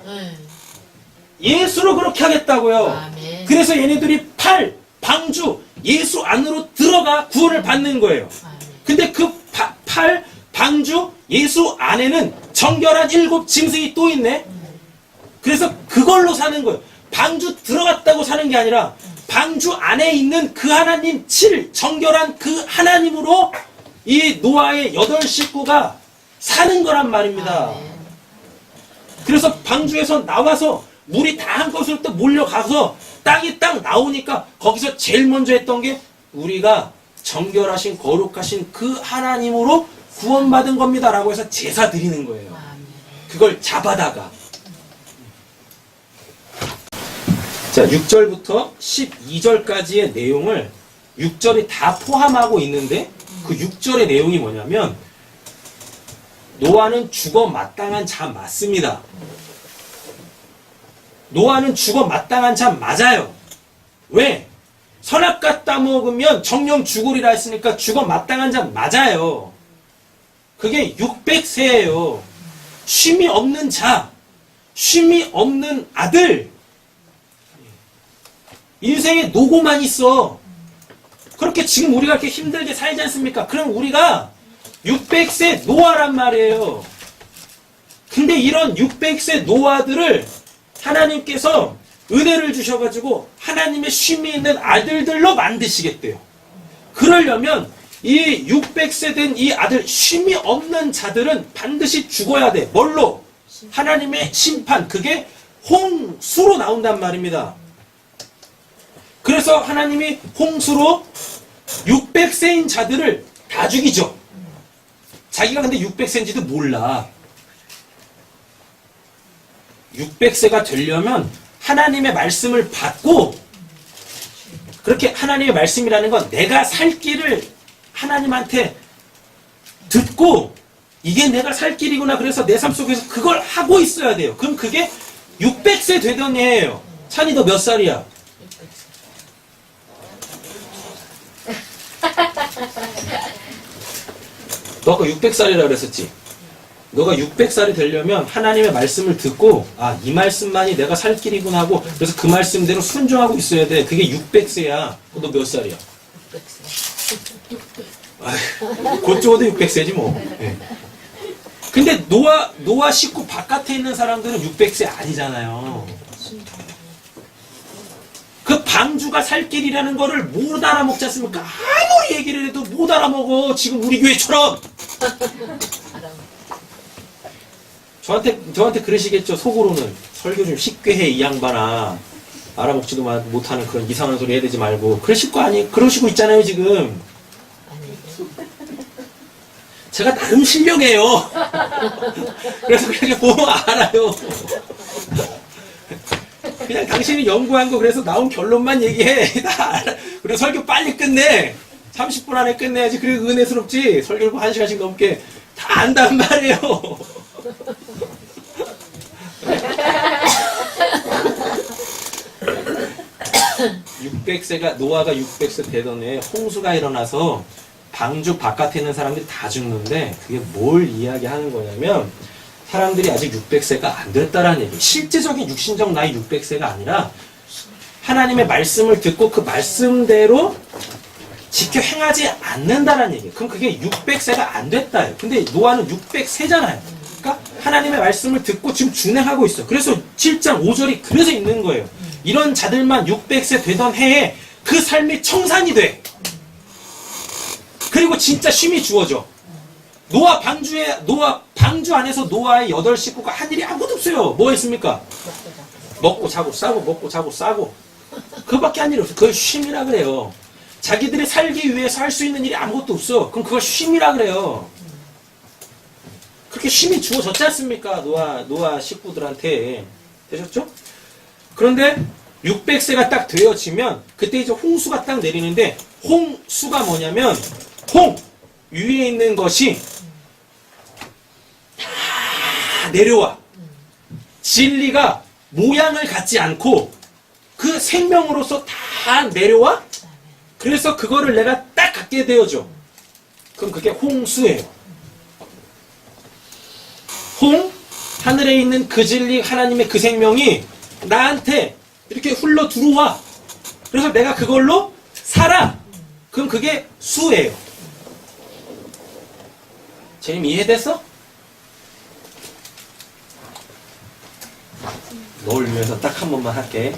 Speaker 1: 예수로 그렇게 하겠다고요.
Speaker 2: 아멘.
Speaker 1: 그래서 얘네들이 8, 방주, 예수 안으로 들어가 구원을 받는 거예요. 근데 그 8, 방주, 예수 안에는 정결한 7 짐승이 또 있네. 그래서 그걸로 사는 거예요. 방주 들어갔다고 사는 게 아니라 방주 안에 있는 그 하나님 7, 정결한 그 하나님으로 이 노아의 8 식구가 사는 거란 말입니다. 그래서 방주에서 나와서 물이 다 한꺼번에 또 몰려가서 땅이 딱 나오니까 거기서 제일 먼저 했던 게 우리가 정결하신 거룩하신 그 하나님으로 구원받은 겁니다 라고 해서 제사 드리는 거예요. 그걸 잡아다가. 자, 6절부터 12절까지의 내용을 6절이 다 포함하고 있는데 그 6절의 내용이 뭐냐면 노아는 죽어 마땅한 자 맞습니다. 노아는 죽어 마땅한 자 맞아요. 왜? 선악과 따먹으면 정령 죽으리라 했으니까 죽어 마땅한 자 맞아요. 그게 600세예요. 쉼이 없는 자, 쉼이 없는 아들. 인생에 노고만 있어. 그렇게 지금 우리가 이렇게 힘들게 살지 않습니까? 그럼 우리가 600세 노아란 말이에요. 근데 이런 600세 노아들을 하나님께서 은혜를 주셔가지고 하나님의 쉼이 있는 아들들로 만드시겠대요. 그러려면 이 600세 된 이 아들, 쉼이 없는 자들은 반드시 죽어야 돼. 뭘로? 하나님의 심판. 그게 홍수로 나온단 말입니다. 그래서 하나님이 홍수로 600세인 자들을 다 죽이죠. 자기가 근데 600세인지도 몰라. 600세가 되려면 하나님의 말씀을 받고, 그렇게 하나님의 말씀이라는 건 내가 살 길을 하나님한테 듣고 이게 내가 살 길이구나, 그래서 내 삶 속에서 그걸 하고 있어야 돼요. 그럼 그게 600세 되던 애예요. 찬이 너 몇 살이야? 너 아까 600살이라 그랬었지? 너가 600살이 되려면 하나님의 말씀을 듣고 아, 이 말씀만이 내가 살 길이구나 하고 그래서 그 말씀대로 순종하고 있어야 돼. 그게 600세야. 너 몇 살이야? 600세. 곧 죽어도 600세지 뭐. 네. 근데 노아 식구 바깥에 있는 사람들은 600세 아니잖아요. 그 방주가 살 길이라는 거를 못 알아먹지 않습니까? 아무리 얘기를 해도 못 알아먹어. 지금 우리 교회처럼. 저한테 그러시겠죠. 속으로는. 설교 좀 쉽게 해, 이 양반아. 알아먹지도 못하는 그런 이상한 소리 해대지 말고. 그러시고 있잖아요, 지금. 제가 나름 실력이에요. 그래서 그렇게 보면 알아요. 그냥 당신이 연구한 거 그래서 나온 결론만 얘기해. 다 알아. 그래서 설교 빨리 끝내. 30분 안에 끝내야지. 그래 은혜스럽지. 설교 1시간씩 넘게 다 안단 말이에요. 노아가 600세 되던 해에 홍수가 일어나서 방주 바깥에 있는 사람들이 다 죽는데 그게 뭘 이야기하는 거냐면 사람들이 아직 600세가 안 됐다라는 얘기. 실제적인 육신적 나이 600세가 아니라 하나님의 말씀을 듣고 그 말씀대로 지켜 행하지 않는다라는 얘기. 그럼 그게 600세가 안 됐다예요. 근데 노아는 600세잖아요. 그러니까 하나님의 말씀을 듣고 지금 준행하고 있어. 그래서 7장 5절이 그래서 있는 거예요. 이런 자들만 600세 되던 해에 그 삶이 청산이 돼. 그리고 진짜 쉼이 주어져. 노아 방주 안에서 노아의 8 식구가 한 일이 아무것도 없어요. 뭐 했습니까? 먹고 자고 싸고 먹고 자고 싸고. 그거밖에 한 일이 없어. 그걸 쉼이라 그래요. 자기들이 살기 위해서 할 수 있는 일이 아무것도 없어. 그럼 그걸 쉼이라 그래요. 그렇게 쉼이 주어졌지 않습니까? 노아 식구들한테. 되셨죠? 그런데 600세가 딱 되어지면 그때 이제 홍수가 딱 내리는데 홍수가 뭐냐면 위에 있는 것이 다 내려와. 진리가 모양을 갖지 않고 그 생명으로서 다 내려와. 그래서 그거를 내가 딱 갖게 되어져. 그럼 그게 홍수예요. 하늘에 있는 그 진리 하나님의 그 생명이 나한테 이렇게 흘러 들어와. 그래서 내가 그걸로 살아. 그럼 그게 수예요. 재림 이해됐어? 널 위해서 딱 한 번만 할게.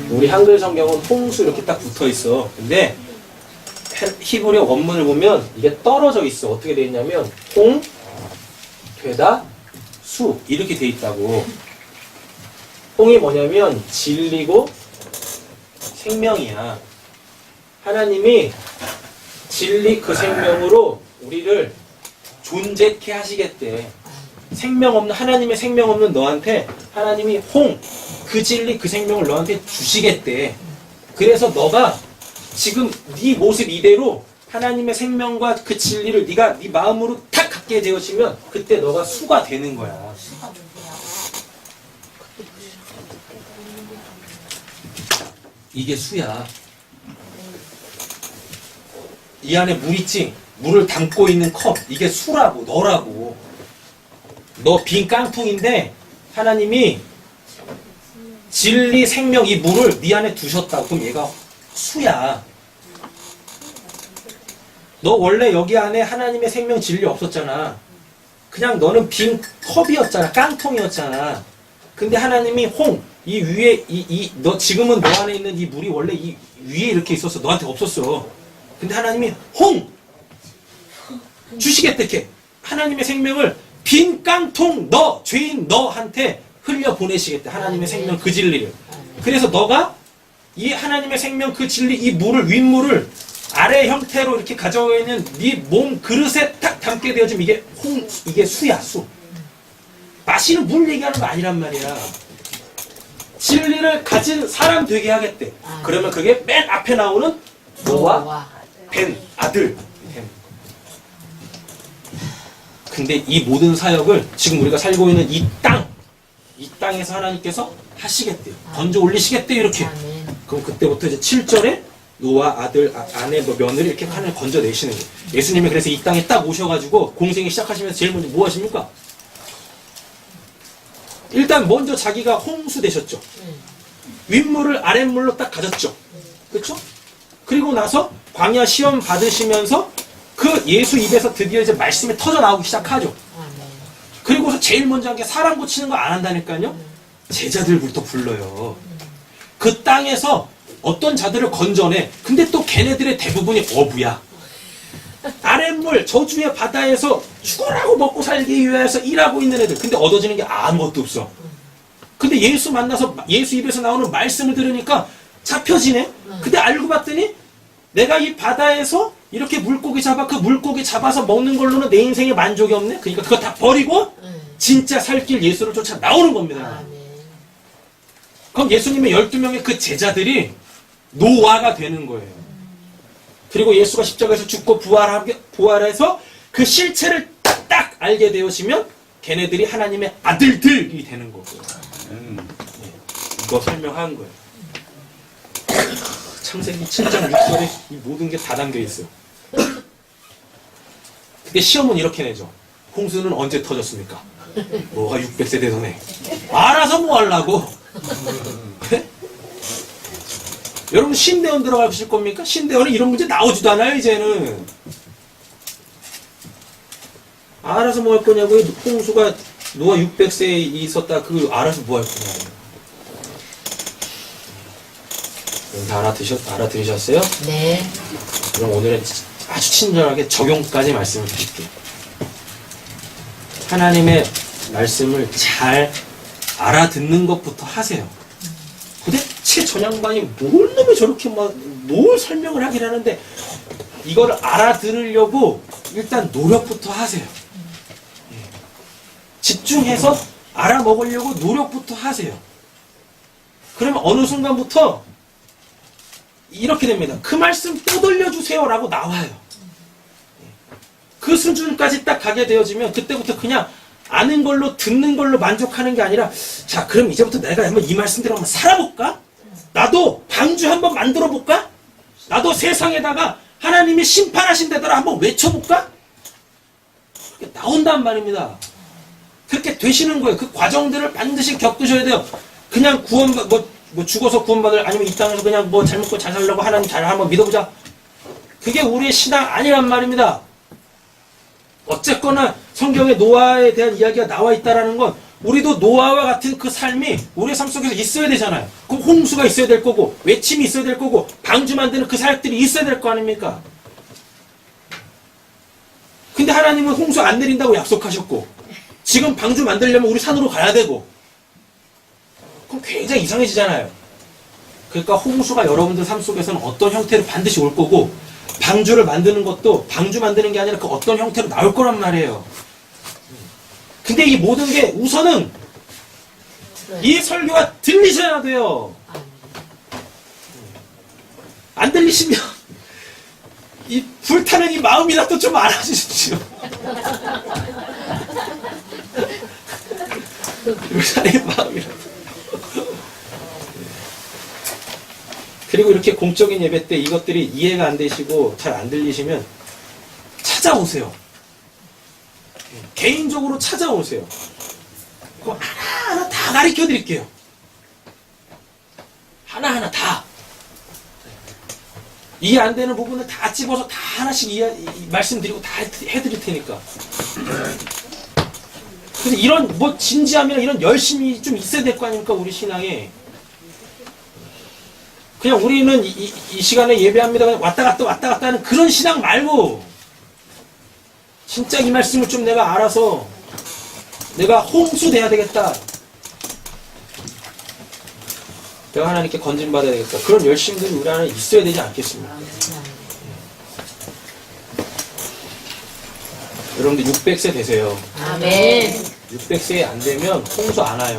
Speaker 1: 우리 한글 성경은 홍수 이렇게 딱 붙어 있어. 근데 히브리어 원문을 보면 이게 떨어져 있어. 어떻게 돼 있냐면 되다 수 이렇게 돼 있다고. 홍이 뭐냐면 진리고 생명이야. 하나님이 진리 그 생명으로 우리를 존재케 하시겠대. 생명 없는 하나님의 생명 없는 너한테 하나님이 그 진리 그 생명을 너한테 주시겠대. 그래서 너가 지금 네 모습 이대로 하나님의 생명과 그 진리를 네가 네 마음으로 탁 갖게 되어지면 그때 너가 수가 되는 거야. 이게 수야. 이 안에 물 있지? 물을 담고 있는 컵. 이게 수라고, 너라고. 너 빈 깡통인데 하나님이 진리, 생명, 이 물을 네 안에 두셨다고. 그럼 얘가 수야. 너 원래 여기 안에 하나님의 생명, 진리 없었잖아. 그냥 너는 빈 컵이었잖아. 깡통이었잖아. 근데 하나님이 이 위에, 너 지금은 너 안에 있는 이 물이 원래 이 위에 이렇게 있었어. 너한테 없었어. 근데 하나님이 주시겠대. 이렇게 하나님의 생명을 빈 깡통 죄인 너한테 흘려 보내시겠대. 하나님의 생명 그 진리를. 그래서 너가 이 하나님의 생명 그 진리 이 물을 윗물을 아래 형태로 이렇게 가져가 있는 네 몸 그릇에 딱 담게 되어지면 이게 수야, 수. 마시는 물 얘기하는 거 아니란 말이야. 진리를 가진 사람 되게 하겠대. 그러면 그게 맨 앞에 나오는 노아 된 아들. 근데 이 모든 사역을 지금 우리가 살고 있는 이 땅에서 하나님께서 하시겠대요. 던져 올리시겠대요. 이렇게. 그럼 그때부터 이제 7절에 노아 아들, 아내, 며느리 이렇게 하나님 건져내시는 거예요. 예수님이 그래서 이 땅에 딱 오셔가지고 공생이 시작하시면서 제일 먼저 뭐 하십니까? 일단 먼저 자기가 홍수 되셨죠. 윗물을 아랫물로 딱 가졌죠. 그렇죠? 그리고 나서 광야 시험 받으시면서 그 예수 입에서 드디어 이제 말씀이 터져 나오기 시작하죠. 그리고서 제일 먼저 한 게 사람 고치는 거 안 한다니까요. 제자들부터 불러요. 그 땅에서 어떤 자들을 건져내. 근데 또 걔네들의 대부분이 어부야. 아랫물 저주의 바다에서 죽어라고 먹고 살기 위해서 일하고 있는 애들. 근데 얻어지는 게 아무것도 없어. 근데 예수 만나서 예수 입에서 나오는 말씀을 들으니까 잡혀지네. 근데 알고 봤더니 내가 이 바다에서 이렇게 물고기 그 물고기 잡아서 먹는 걸로는 내 인생에 만족이 없네. 그러니까 그거 다 버리고 진짜 살 길 예수를 쫓아 나오는 겁니다. 그럼 예수님의 12명의 그 제자들이 노아가 되는 거예요. 그리고 예수가 십자가에서 죽고 부활해서 그 실체를 딱 알게 되어지면 걔네들이 하나님의 아들들이 되는 거고요. 이거 설명한 거예요. 창세기 7장 6절에 이 모든 게 다 담겨 있어요. 그게 시험은 이렇게 내죠. 홍수는 언제 터졌습니까? 뭐가 600세대 전에. 알아서 뭐 하려고? 네? 여러분 신대원 들어가실 겁니까? 신대원은 이런 문제 나오지도 않아요 이제는. 알아서 뭐 할 거냐고. 홍수가 노아 600세에 있었다. 그 알아서 뭐 할 거냐고. 다 알아들으셨어요?
Speaker 2: 네.
Speaker 1: 그럼 오늘은 아주 친절하게 적용까지 말씀을 드릴게요. 하나님의 말씀을 잘 알아듣는 것부터 하세요. 도대체 저 양반이 뭘 놈이 저렇게 뭘 설명을 하긴 하는데 이거를 알아들으려고 일단 노력부터 하세요. 집중해서 알아먹으려고 노력부터 하세요. 그러면 어느 순간부터 이렇게 됩니다. 그 말씀 또 돌려주세요 라고 나와요. 그 수준까지 딱 가게 되어지면 그때부터 그냥 아는 걸로 듣는 걸로 만족하는 게 아니라 자 그럼 이제부터 내가 한번 이 말씀대로 한번 살아볼까? 나도 방주 한번 만들어 볼까? 나도 세상에다가 하나님이 심판하신 데다가 한번 외쳐볼까? 그렇게 나온단 말입니다. 그렇게 되시는 거예요. 그 과정들을 반드시 겪으셔야 돼요. 그냥 뭐 죽어서 구원받을 아니면 이 땅에서 그냥 뭐 잘 먹고 잘 살려고 하나님 잘 한번 믿어보자. 그게 우리의 신앙 아니란 말입니다. 어쨌거나 성경에 노아에 대한 이야기가 나와 있다라는 건 우리도 노아와 같은 그 삶이 우리의 삶 속에서 있어야 되잖아요. 그럼 홍수가 있어야 될 거고 외침이 있어야 될 거고 방주 만드는 그 사역들이 있어야 될 거 아닙니까? 근데 하나님은 홍수 안 내린다고 약속하셨고 지금 방주 만들려면 우리 산으로 가야 되고 그럼 굉장히 이상해지잖아요. 그러니까 홍수가 여러분들 삶 속에서는 어떤 형태로 반드시 올 거고 방주를 만드는 것도 방주 만드는 게 아니라 그 어떤 형태로 나올 거란 말이에요. 근데 이 모든 게 우선은 이 설교가 들리셔야 돼요. 안 들리시면 이 불타는 이 마음이라도 좀 알아주십시오. 불타는 이 마음이라도. 그리고 이렇게 공적인 예배 때 이것들이 이해가 안 되시고 잘 안 들리시면 찾아오세요. 개인적으로 찾아오세요. 그거 하나하나 다 가르쳐 드릴게요. 하나하나 다. 이해 안 되는 부분을 다 집어서 다 하나씩 말씀드리고 다 해드릴 테니까. 그래서 이런 뭐 진지함이나 이런 열심이 좀 있어야 될 거 아닙니까 우리 신앙에. 그냥 우리는 이 시간에 예배합니다. 그냥 왔다 갔다 하는 그런 신앙 말고 진짜 이 말씀을 좀 내가 알아서 내가 홍수돼야 되겠다. 내가 하나님께 건진받아야 되겠다. 그런 열심들이 우리 안에 있어야 되지 않겠습니까? 여러분들 600세 되세요.
Speaker 2: 아멘.
Speaker 1: 600세 안 되면 홍수 안 와요.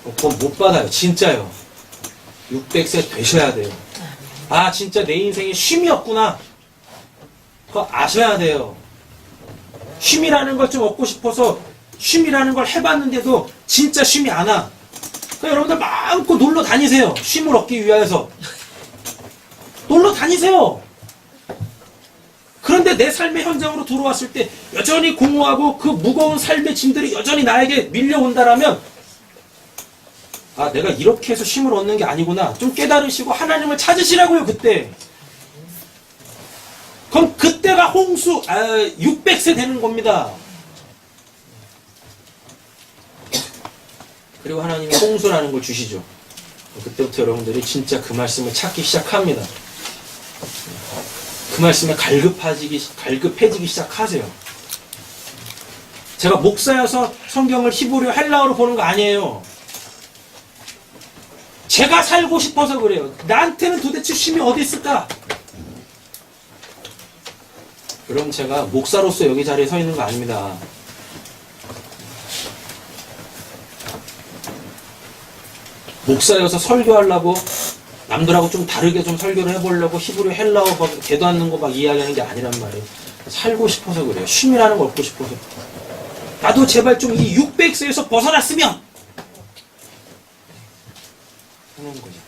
Speaker 1: 그건 못 받아요. 진짜요. 600세 되셔야 돼요. 아 진짜 내 인생에 쉼이었구나. 그거 아셔야 돼요. 쉼이라는 걸 좀 얻고 싶어서 쉼이라는 걸 해봤는데도 진짜 쉼이 안 와. 그러니까 여러분들 마음껏 놀러 다니세요. 쉼을 얻기 위해서. 놀러 다니세요. 그런데 내 삶의 현장으로 들어왔을 때 여전히 공허하고 그 무거운 삶의 짐들이 여전히 나에게 밀려온다라면 아 내가 이렇게 해서 쉼을 얻는 게 아니구나. 좀 깨달으시고 하나님을 찾으시라고요. 그때. 그럼 그때가 600세 되는 겁니다. 그리고 하나님이 홍수라는 걸 주시죠. 그때부터 여러분들이 진짜 그 말씀을 찾기 시작합니다. 그 말씀에 갈급해지기 시작하세요. 제가 목사여서 성경을 히브리어 헬라어로 보는 거 아니에요. 제가 살고 싶어서 그래요. 나한테는 도대체 쉼이 어디 있을까? 그럼 제가 목사로서 여기 자리에 서 있는 거 아닙니다. 목사여서 설교하려고 남들하고 좀 다르게 좀 설교를 해보려고 히브리 헬라어 막 개도 않는 거 막 이야기하는 게 아니란 말이에요. 살고 싶어서 그래요. 쉼이라는 걸 얻고 싶어서. 나도 제발 좀 이 600세에서 벗어났으면 하는 거죠.